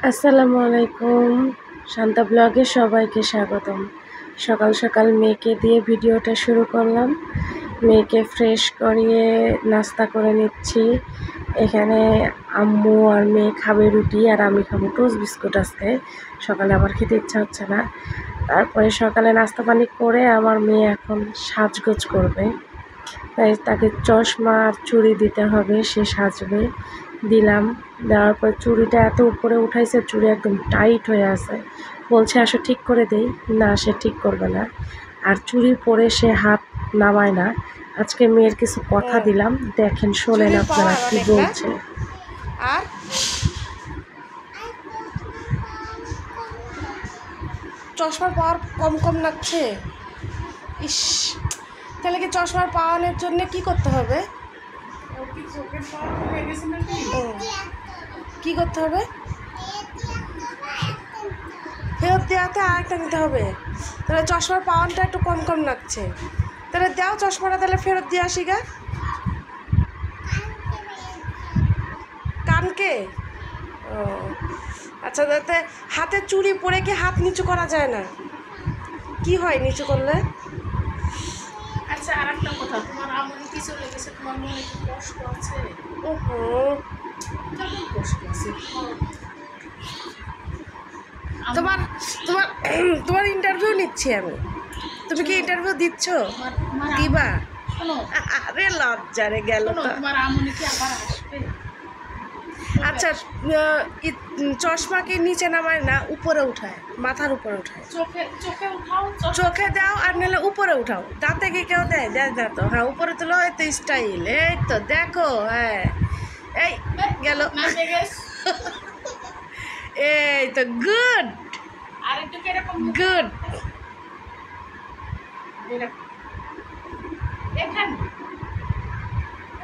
আসসালামু আলাইকুম। শান্তা ব্লগে সবাইকে স্বাগতম। সকাল সকাল মেয়েকে দিয়ে ভিডিওটা শুরু করলাম। মেয়েকে ফ্রেশ করিয়ে নাস্তা করে নিচ্ছি। এখানে আম্মু আর মেয়ে খাবে রুটি আর আমি খাবো টোস্ট বিস্কুট। আজকে সকালে আমার খেতে ইচ্ছা হচ্ছে না। তারপরে সকালে নাস্তা পানি করে আমার মেয়ে এখন সাজগোজ করবে, তাই তাকে চশমা আর চুড়ি দিতে হবে, সে সাজবে। দিলাম, দেওয়ার পর চুড়িটা এত উপরে উঠাইছে, চুড়ি একদম টাইট হয়ে আছে। বলছে আসো ঠিক করে দেই, না সে ঠিক করবে না। আর চুড়ি পরে সে হাত নামায় না। আজকে মেয়ের কিছু কথা দিলাম, দেখেন শোনেন আপনারা কি বলছে। আর চশমার পাওয়ার কম কম লাগছে। ইস, তাহলে কি চশমার পাওয়ানোর জন্য কি করতে হবে? কি করতে হবে? ফেরত দেওয়াতে আর একটা নিতে হবে। তাহলে চশমার পাওয়ানটা একটু কম কম লাগছে। তাহলে দাও চশমাটা, তাহলে ফেরত দিয়ে আসি গা। কানকে? ও আচ্ছা, তাতে হাতে চুড়ি পরে কি হাত নিচু করা যায় না? কি হয় নিচু করলে? আচ্ছা, আর একটা কথা, তোমার আমনে কি চলে গেছে, তোমার মনে কি কষ্ট আছে? কেমন কষ্ট আছে তোমার তোমার তোমার ইন্টারভিউ নিচ্ছি আমি। তুমি কি ইন্টারভিউ দিচ্ছ? দিবা? শোনো, আরে লজ্জারে গেল তো। তোমার আমনে কি আবার আসবে? আচ্ছা, চশমা কি নিচে নামায় না, উপরে উঠায়, মাথার উপরে উঠায়? চোখে উঠাও, চোখে দাও, আর নাহলে উপরে উঠাও। দাঁতে কি কেউ দেয়? দেয় না তো। হ্যাঁ, উপরে তুলো, এই তো স্টাইল। এই তো দেখো, হ্যাঁ, এই গেল। এই তো গুড, আর একটু কিরকম গুড। এখানে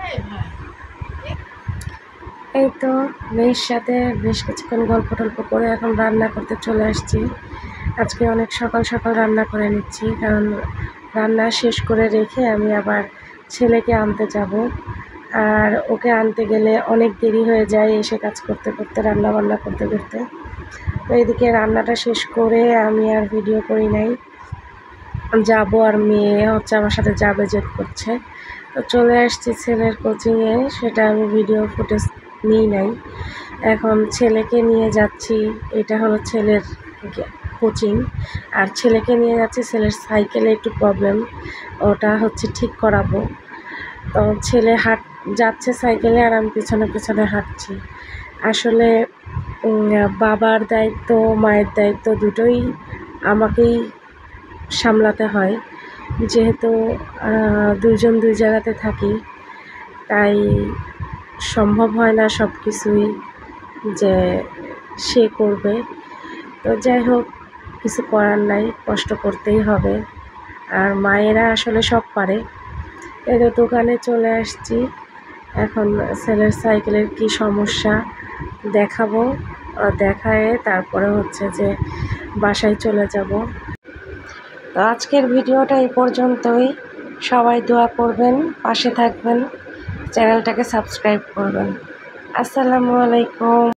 এই ভাই, এই তো মেয়ের সাথে বেশ কিছুক্ষণ গল্প টল্প করে এখন রান্না করতে চলে আসছি। আজকে অনেক সকাল সকাল রান্না করে নিচ্ছি, কারণ রান্না শেষ করে রেখে আমি আবার ছেলেকে আনতে যাব। আর ওকে আনতে গেলে অনেক দেরি হয়ে যায়, এসে কাজ করতে করতে, রান্না বান্না করতে করতে। তো এদিকে রান্নাটা শেষ করে আমি আর ভিডিও করি নাই, যাব আর মেয়ে হচ্ছে আমার সাথে যাবে, জেদ করছে। তো চলে আসছি ছেলের কোচিংয়ে, সেটা আমি ভিডিও ফুটেজ নিই নাই। এখন ছেলেকে নিয়ে যাচ্ছি, এটা হলো ছেলের কোচিং। আর ছেলেকে নিয়ে যাচ্ছি, ছেলের সাইকেলে একটু প্রবলেম, ওটা হচ্ছে ঠিক করাবো। তো ছেলে যাচ্ছে সাইকেলে আর আমি পিছনে পিছনে হাঁটছি। আসলে বাবার দায়িত্ব, মায়ের দায়িত্ব দুটোই আমাকেই সামলাতে হয়, যেহেতু দুজন দুই জায়গাতে থাকি, তাই সম্ভব হয় না সব কিছুই যে সে করবে। তো যাই হোক, কিছু করার নাই, কষ্ট করতেই হবে। আর মায়েরা আসলে সব পারে। এই তো দোকানে চলে আসছি, এখন ছেলের সাইকেলের কি সমস্যা দেখাবো, দেখায়ে তারপরে হচ্ছে যে বাসায় চলে যাব। তো আজকের ভিডিওটা এই পর্যন্তই। সবাই দোয়া করবেন, পাশে থাকবেন, চ্যানেলটাকে সাবস্ক্রাইব করবেন। আসসালামু আলাইকুম।